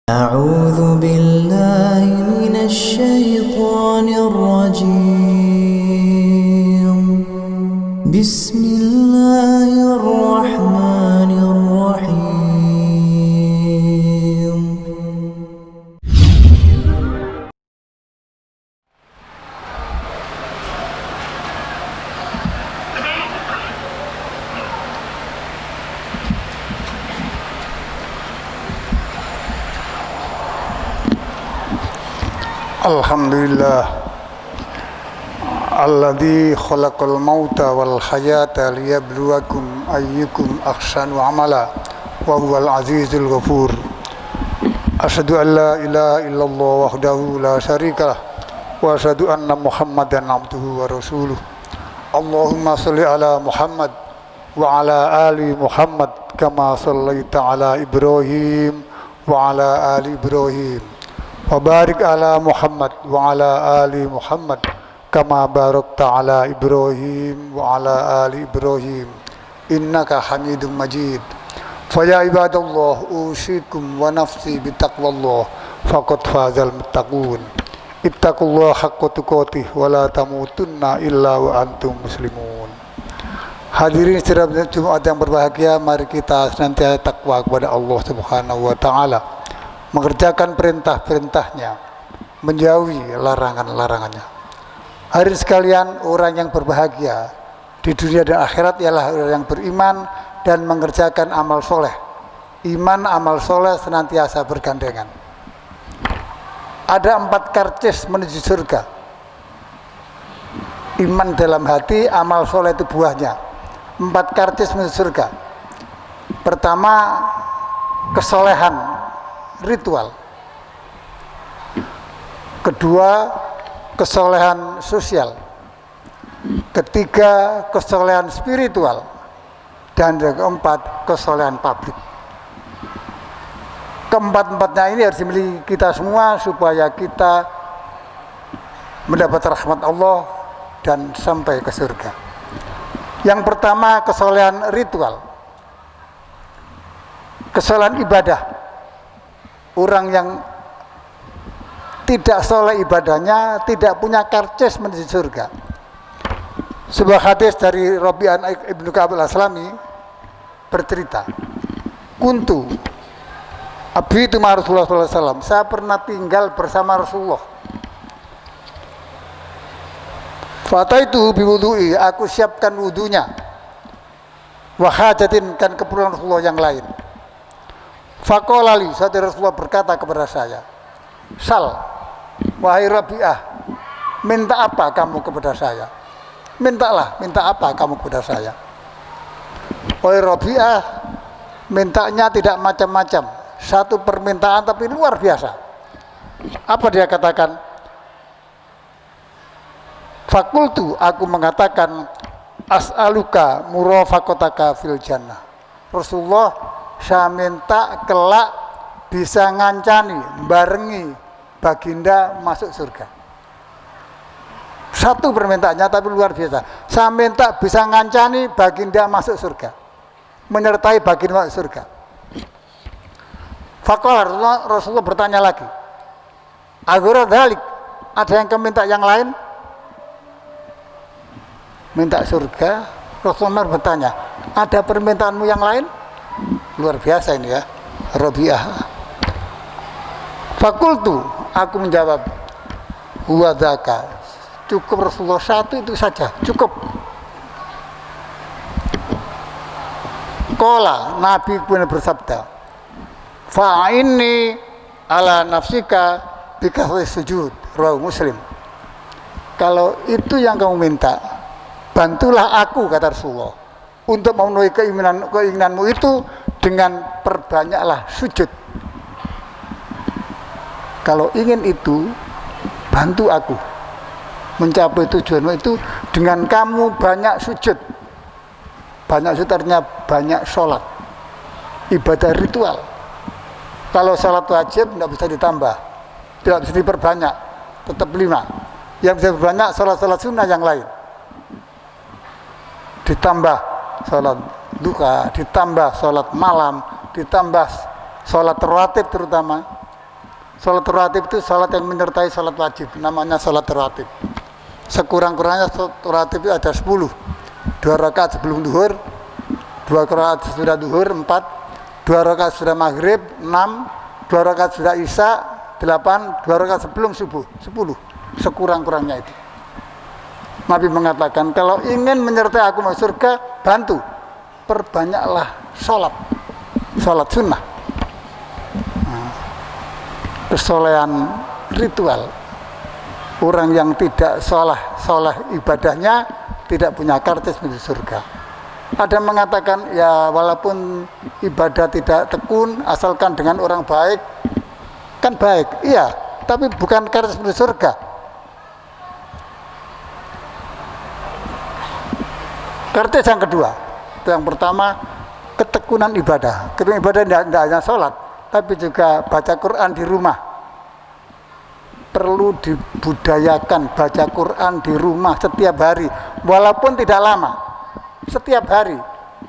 أعوذ بالله من الشيطان الرجيم بسم الله الرحمن الرحيم Alhamdulillah alladzi khalaqal mauta wal hayata liyabluwakum ayyukum ahsanu amala wa huwal azizul ghafur. Asyhadu an la ilaha illallah wahdahu la syarikalah wa asyhadu anna Muhammadan abduhu wa rasuluh. Allahumma shalli ala Muhammad wa ala ali Muhammad kama shallaita ala Ibrahim wa ala ali Ibrahim. Wa barik ala Muhammad wa ala ali Muhammad kama barakta ala Ibrahim wa ala ali Ibrahim innaka Hamidum Majid. Fa ya ibadallah usikum wa nafsi bitaqwallah faqad fazal muttaqun. Ittaqullaha haqqa tuqatih wa la tamutunna illa wa antum muslimun. Hadirin sidang Jumat yang berbahagia, mari kita senantiasa takwa kepada Allah Subhanahu wa taala, mengerjakan perintah-perintahnya, menjauhi larangan-larangannya. Hadirin sekalian, orang yang berbahagia di dunia dan akhirat ialah orang yang beriman dan mengerjakan amal soleh. Iman, amal soleh senantiasa bergandengan. Ada 4 karcis menuju surga. Iman dalam hati, amal soleh itu buahnya. 4 karcis menuju surga. Pertama, kesolehan ritual. Kedua, kesolehan sosial. Ketiga, kesolehan spiritual. Dan yang keempat, kesolehan publik. Keempat-empatnya ini harus dimiliki kita semua supaya kita mendapat rahmat Allah dan sampai ke surga. Yang pertama, kesolehan ritual. Kesolehan ibadah. Orang yang tidak soleh ibadahnya tidak punya karcis menuju surga. Sebuah hadis dari Rabi'ah ibnu Ka'ab al-Aslami bercerita, kuntu abitu ma Rasulullah SAW, saya pernah tinggal bersama Rasulullah. Fataitu biwudu'i, aku siapkan wudunya. Wahajatin, kan keperluan Rasulullah yang lain. Faqolali, saudara Rasulullah berkata kepada saya, sal, wahai Rabi'ah, minta apa kamu kepada saya? Mintalah, minta apa kamu kepada saya? Wahai Rabi'ah, mintanya tidak macam-macam, satu permintaan tapi luar biasa. Apa dia katakan? Fakultu, aku mengatakan, as'aluka murafaqataka fil jannah. Rasulullah, saya minta kelak bisa ngancani, barengi baginda masuk surga. Satu permintaannya tapi luar biasa. Saya minta bisa ngancani baginda masuk surga, menyertai baginda masuk surga. Faqala, Rasulullah bertanya lagi, aghara dzalik, ada yang minta yang lain? Minta surga. Rasulullah bertanya, ada permintaanmu yang lain? Luar biasa ini ya, Rabi'ah. Fakultu, aku menjawab, huwa dzaka, cukup Rasulullah, satu itu saja, cukup. Qala, Nabi pun bersabda, fa'inni ala nafsika bikasri sujud, rawahu Muslim. Kalau itu yang kamu minta, bantulah aku, kata Rasulullah, untuk memenuhi keinginanmu itu dengan perbanyaklah sujud. Kalau ingin itu, bantu aku mencapai tujuanmu itu dengan kamu banyak sujud. Banyak sujud artinya banyak sholat, ibadah ritual. Kalau sholat wajib tidak bisa ditambah, tidak bisa diperbanyak, tetap 5. Yang bisa diperbanyak sholat-sholat sunnah yang lain. Ditambah sholat duha, ditambah sholat malam, ditambah sholat rawatib terutama, Salat rawatib itu salat yang menyertai salat wajib, namanya salat rawatib. Sekurang-kurangnya salat rawatib itu ada 10. 2 rakaat sebelum duhur, 2 rakaat sesudah duhur, 4, 2 rakaat sesudah maghrib, 6, 2 rakaat sesudah isya, 8, 2 rakaat sebelum subuh, 10. Sekurang-kurangnya itu. Nabi mengatakan, kalau ingin menyertai aku masuk surga, bantu, perbanyaklah sholat sunnah. Kesolehan ritual. Orang yang tidak soleh ibadahnya tidak punya kartis menuju surga. Ada yang mengatakan, ya walaupun ibadah tidak tekun, asalkan dengan orang baik, kan baik. Iya, tapi bukan kartis menuju surga. Kartis yang kedua, yang pertama ketekunan ibadah. Ketekunan ibadah tidak hanya sholat, tapi juga baca Quran di rumah. Perlu dibudayakan baca Quran di rumah setiap hari, walaupun tidak lama. Setiap hari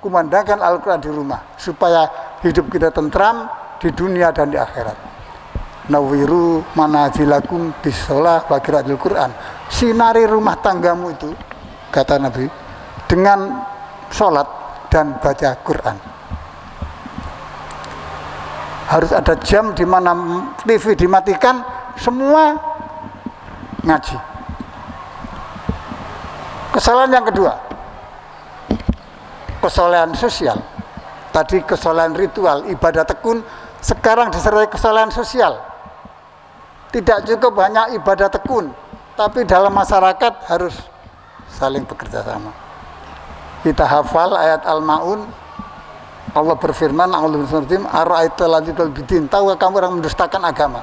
kumandangkan Al-Quran di rumah, supaya hidup kita tentram di dunia dan di akhirat. Nawiru manazilakum bisolah wa qiraatil Quran. Sinari rumah tanggamu itu, kata Nabi, dengan sholat dan baca Quran. Harus ada jam di mana TV dimatikan, semua ngaji. Kesalahan yang kedua, kesalahan sosial. Tadi kesalahan ritual, ibadah tekun, sekarang disertai kesalahan sosial. Tidak cukup hanya ibadah tekun, tapi dalam masyarakat harus saling bekerja sama. Kita hafal ayat Al-Ma'un, Allah berfirman, "Ara'aita allazi bidin." Tahu kamu orang mendustakan agama?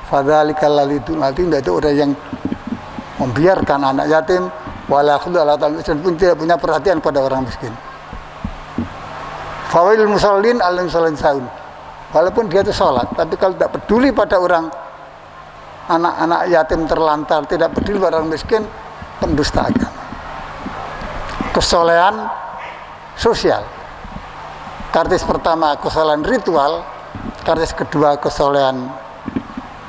Fadzalikal ladzi itu orang yang membiarkan anak yatim, wala yakhuddu ala miskin, pun tidak punya perhatian pada orang miskin. Fawailul musallin alladzina yusalluna saun. Walaupun dia itu sholat, tapi kalau tidak peduli pada orang anak-anak yatim terlantar, tidak peduli pada orang miskin, pendusta agama. Kesolehan sosial. Kartis pertama kesolehan ritual, kartis kedua kesolehan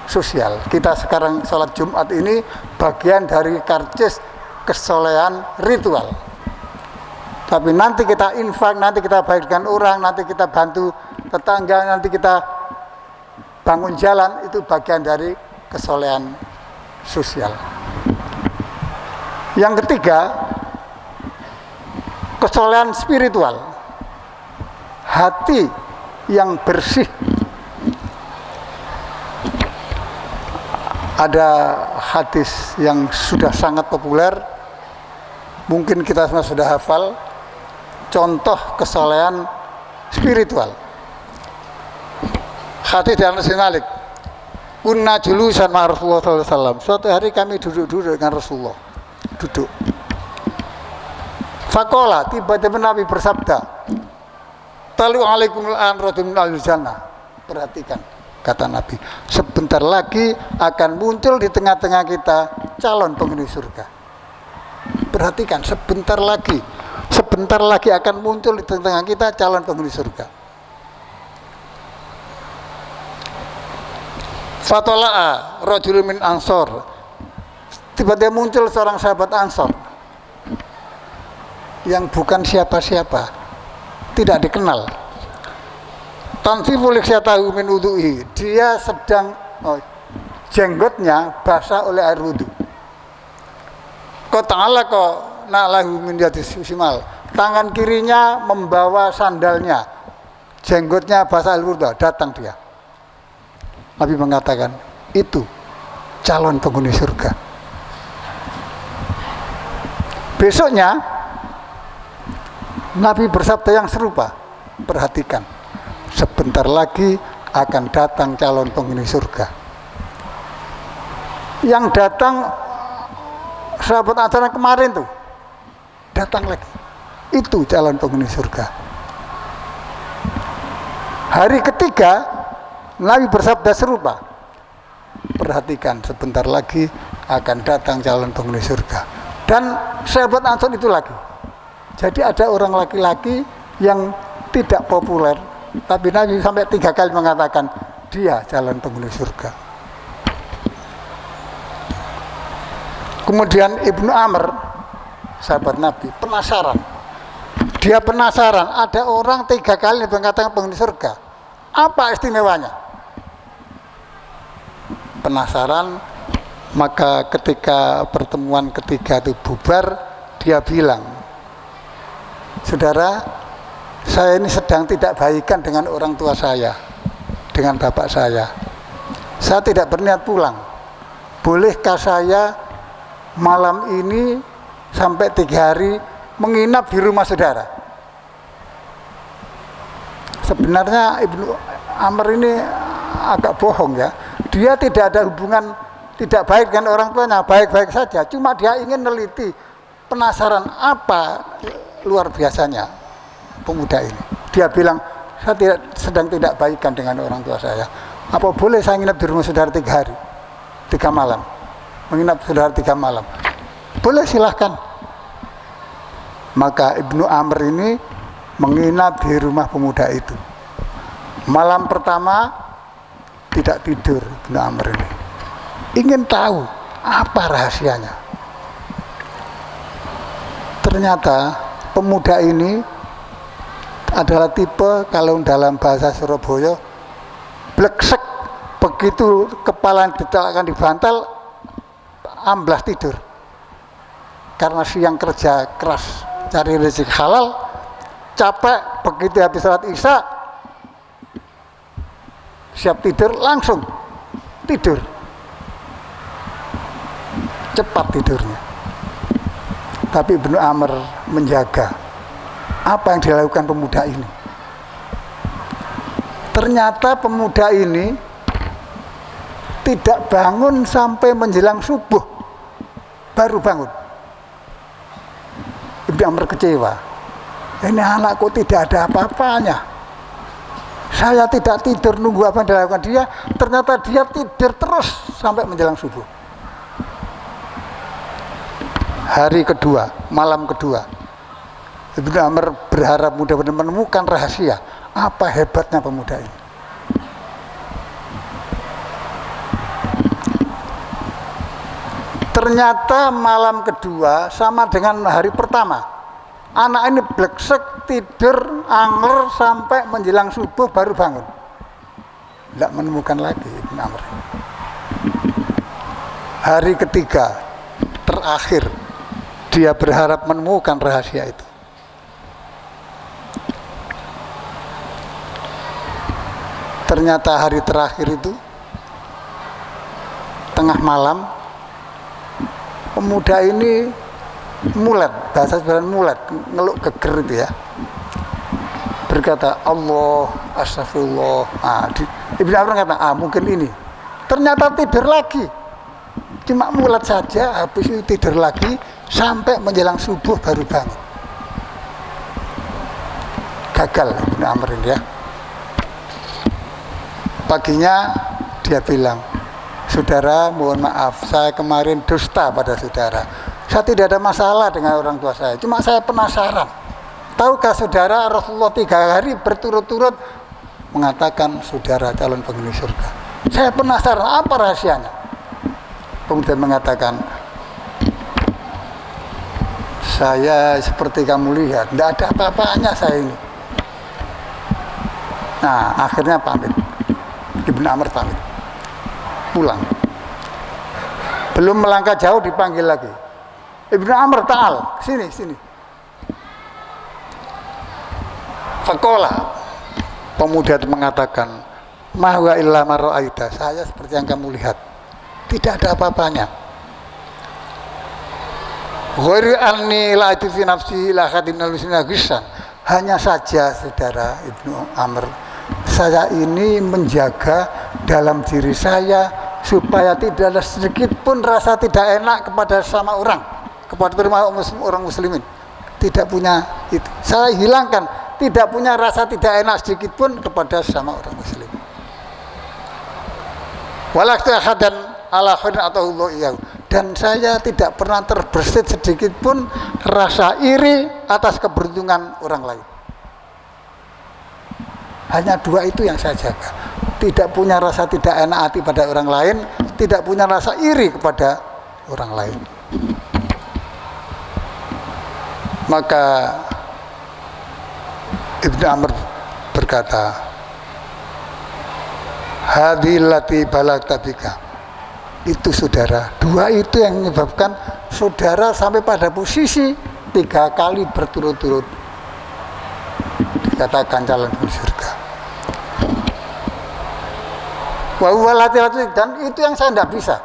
sosial. Kita sekarang sholat Jumat ini bagian dari kartis kesolehan ritual. Tapi nanti kita infak, nanti kita baikkan orang, nanti kita bantu tetangga, nanti kita bangun jalan, itu bagian dari kesolehan sosial. Yang ketiga, kesolehan spiritual. Hati yang bersih. Ada hadis yang sudah sangat populer, mungkin kita semua sudah hafal, contoh kesolehan spiritual. Hadis dari Anas bin Malik, kunna julusan ma Rasulullah sallallahu alaihi wasallam. Suatu hari kami duduk-duduk dengan Rasulullah, duduk. Faqala, tiba-tiba Nabi bersabda, "Talu alaikumul an rajulun al-jannah." Perhatikan, kata Nabi, sebentar lagi akan muncul di tengah-tengah kita calon penghuni surga. Perhatikan, sebentar lagi akan muncul di tengah-tengah kita calon penghuni surga. Fatola'a rajulun min ansor. Tiba-tiba muncul seorang sahabat Ansor yang bukan siapa-siapa, tidak dikenal. Tanfifu lihyatahu min wudu'i. Dia sedang jenggotnya basah oleh air wudu. Kau ta'ala kau na'lahu min yadis simal. Tangan kirinya membawa sandalnya, jenggotnya basah air wudu. Datang dia. Nabi mengatakan, itu calon penghuni surga. Besoknya Nabi bersabda yang serupa. Perhatikan, sebentar lagi akan datang calon penghuni surga. Yang datang sahabat acara kemarin tuh, datang lagi. Itu calon penghuni surga. Hari ketiga Nabi bersabda serupa. Perhatikan, sebentar lagi akan datang calon penghuni surga. Dan sahabat Ansor itu lagi. Jadi ada orang laki-laki yang tidak populer, tapi Nabi sampai 3 kali mengatakan, dia calon penghuni surga. Kemudian Ibnu Amr, sahabat Nabi, penasaran. Dia penasaran, ada orang 3 kali mengatakan penghuni surga. Apa istimewanya? Penasaran, maka ketika pertemuan ketiga itu bubar, dia bilang, saudara, saya ini sedang tidak baikan dengan orang tua saya, dengan bapak saya. Saya tidak berniat pulang. Bolehkah saya malam ini sampai 3 hari menginap di rumah saudara? Sebenarnya Ibnu Amr ini agak bohong ya. Dia tidak ada hubungan tidak baik dengan orang tuanya, baik-baik saja. Cuma dia ingin meneliti, penasaran apa luar biasanya pemuda ini. Dia bilang, saya sedang tidak baikan dengan orang tua saya. Apa boleh saya nginap di rumah saudara 3 hari, 3 malam? Menginap saudara 3 malam. Boleh, silahkan. Maka Ibnu Amr ini menginap di rumah pemuda itu. Malam pertama tidak tidur Ibnu Amr ini. Ingin tahu apa rahasianya. Ternyata pemuda ini adalah tipe, kalau dalam bahasa Surabaya, bleksek. Begitu kepala diletakkan di bantal, amblas tidur. Karena siang kerja keras cari rezeki halal, capek, begitu habis salat Isya siap tidur, langsung tidur, cepat tidurnya. Tapi Ibnu Amr menjaga. Apa yang dilakukan pemuda ini? Ternyata pemuda ini tidak bangun sampai menjelang subuh, baru bangun. Ibnu Amr kecewa. Ini anakku tidak ada apa-apanya. Saya tidak tidur nunggu apa yang dilakukan dia, ternyata dia tidur terus sampai menjelang subuh. Hari kedua, malam kedua, Ibnu Amr berharap mudah-mudahan menemukan rahasia apa hebatnya pemuda ini. Ternyata malam kedua sama dengan hari pertama. Anak ini bleksek, tidur, angler sampai menjelang subuh baru bangun. Tidak menemukan lagi Ibnu Amr. Hari ketiga, terakhir, dia berharap menemukan rahasia itu. Ternyata hari terakhir itu, tengah malam, pemuda ini mulet, bahasa sebenarnya mulet, ngeluk geger itu ya, berkata Allah, astagfirullah. Ibnu Amr kata, mungkin ini. Ternyata tidur lagi, cuma mulet saja, habis itu tidur lagi sampai menjelang subuh baru bangun. Gagal Ibnu Amr ini ya. Paginya dia bilang, saudara, mohon maaf, saya kemarin dusta pada saudara. Saya tidak ada masalah dengan orang tua saya, cuma saya penasaran. Tahukah saudara, Rasulullah 3 hari berturut-turut mengatakan saudara calon penghuni surga. Saya penasaran, apa rahasianya? Kemudian mengatakan, saya seperti kamu lihat, tidak ada apa-apanya saya ini. Nah, akhirnya pamit. Ibnu Amr pamit, pulang. Belum melangkah jauh dipanggil lagi. Ibnu Amr, ta'al, sini. Faqala, pemuda itu mengatakan, ma huwa illa ma ra'aita, saya seperti yang kamu lihat, tidak ada apa-apanya. Ghairu anni la fi nafsi la khadin al-muslimina ghissan. Hanya saja saudara Ibnu Amr, saya ini menjaga dalam diri saya supaya tidak ada sedikit pun rasa tidak enak kepada sama orang, kepada orang muslimin. Tidak punya itu. Saya hilangkan, tidak punya rasa tidak enak sedikit pun kepada sama orang muslim. Walaktu ahadan ala khairin atau Allah. Dan saya tidak pernah terbersit sedikit pun rasa iri atas keberuntungan orang lain. Hanya 2 itu yang saya jaga. tidak punya rasa tidak enak hati pada orang lain, tidak punya rasa iri kepada orang lain. Maka Ibnu Amr berkata, hadhillati balagta bika, itu saudara, dua itu yang menyebabkan saudara sampai pada posisi 3 kali berturut-turut dikatakan calon surga. Dan itu yang saya tidak bisa,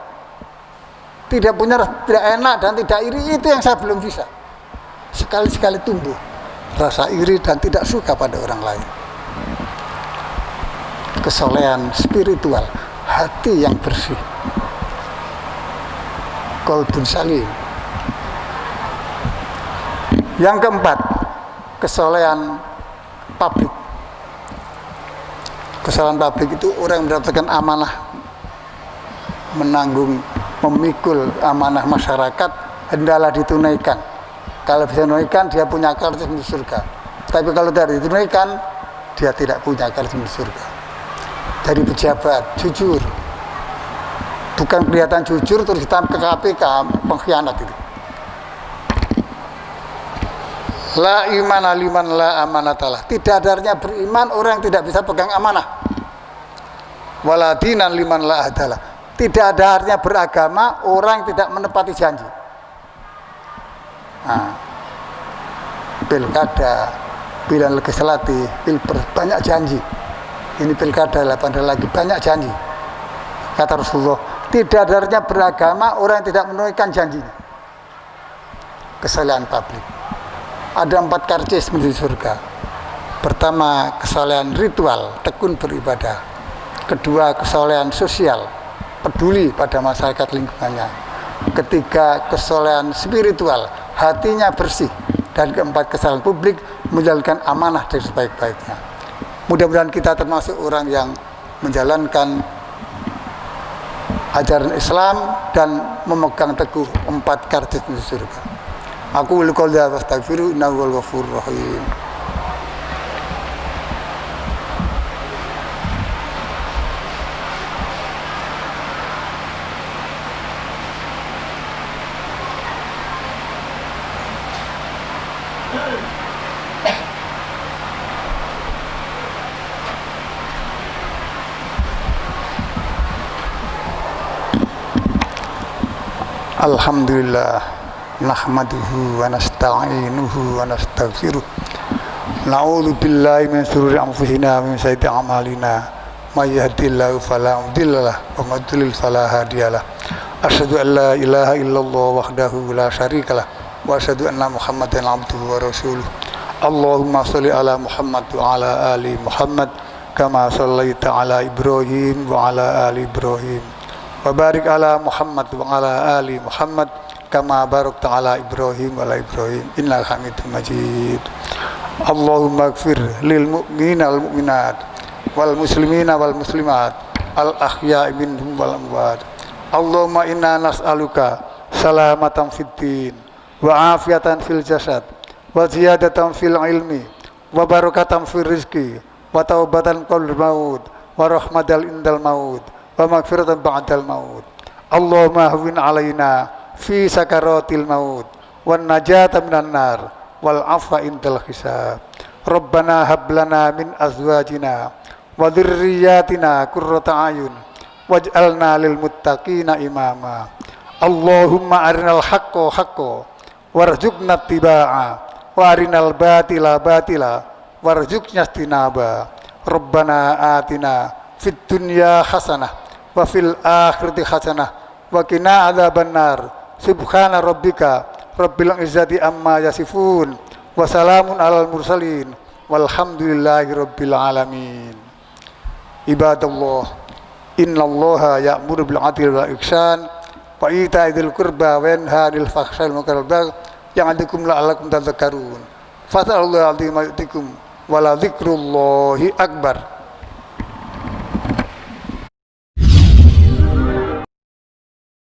tidak punya, tidak enak dan tidak iri, itu yang saya belum bisa. Sekali-sekali tumbuh rasa iri dan tidak suka pada orang lain. Kesolehan spiritual, hati yang bersih, qalbun salim. Yang keempat, kesolehan publik. Kesolehan publik itu orang yang mendapatkan amanah, menanggung, memikul amanah masyarakat, hendaklah ditunaikan. Kalau bisa menunaikan, dia punya kartu menuju surga. Tapi kalau tidak ditunaikan, dia tidak punya kartu menuju surga. Dari pejabat, jujur. Bukan kelihatan jujur terus kita ke KPK, pengkhianat itu. La imana liman la amanatalah. Tidak ada artinya beriman orang yang tidak bisa pegang amanah. Wala dinan liman la adalah. Tidak ada artinya beragama orang yang tidak menepati janji. Nah, pilkada, pilihan legislatif, pilpres, banyak janji. Ini pilkada 8 hari lagi, banyak janji. Kata Rasulullah, tidak ada artinya beragama orang yang tidak menunaikan janjinya. Kesalahan publik. Ada 4 karcis menuju surga. Pertama, kesolehan ritual, tekun beribadah. Kedua, kesolehan sosial, peduli pada masyarakat lingkungannya. Ketiga, kesolehan spiritual, hatinya bersih. Dan keempat, kesalahan publik, menjalankan amanah dengan sebaik-baiknya. Mudah-mudahan kita termasuk orang yang menjalankan ajaran Islam dan memegang teguh 4 karcis menuju surga. Aku will call that astaghfiru innahu wal ghafurur rahim. Alhamdulillah, nahmaduhu wa nasta'inuhu wa nastaghfiruh. Na'udzu billahi min shururi anfusina wa min sayyiati a'malina. May yahdihillahu fala mudhillalah wa may yudlil fala hadiyalah. Asyhadu an la ilaha illallah wahdahu la syarikalah wa asyhadu anna Muhammadan abduhu wa rasuluh. Allahumma shalli ala Muhammad wa ala ali Muhammad kama shallaita ala Ibrahim wa ala ali Ibrahim. Wa barik ala Muhammad wa ala ali Muhammad kama barakta ala Ibrahim wa ala Ibrahim innal hamidum majid. Allahumma ighfir lil mu'minina wal mu'minat wal muslimina wal muslimat al ahya'i minhum wal amwat. Allahumma inna nas'aluka salamatan fid din wa afiyatan fil jasad wa ziyadatan fil ilmi wa barakatan fil rizqi wa taubatan qabla maut wa rahmatan indal maut wa maghfiratan ba'dal maut. Allahumma hawwin alaina fi sakaratil maut wan najata minan nar wal afwa indal hisab. Rabbana hab lana min azwajina wa dzurriyyatina qurrata a'yun waj'alna lil muttaqina imama. Allahumma arinal haqqo haqqo warzuqna ittiba'a wa arinal batila batila warzuqna istinaba. Rabbana atina fid dunya hasanah wa fil akhirati hasanah wa qina adzabannar. Subhana rabbika rabbil izzati amma yasifun wa salamun alal mursalin walhamdulillahi rabbil alamin. Ibadallah, innallaha ya'muru bil 'adli wal ihsan wa ita'i dzil qurba wa yanha 'anil fahsya'i wal munkari wal baghi ya'idzukum la'allakum tadhakkarun. Fasallallahu 'azima yu'tikum wa la dzikrullahi akbar.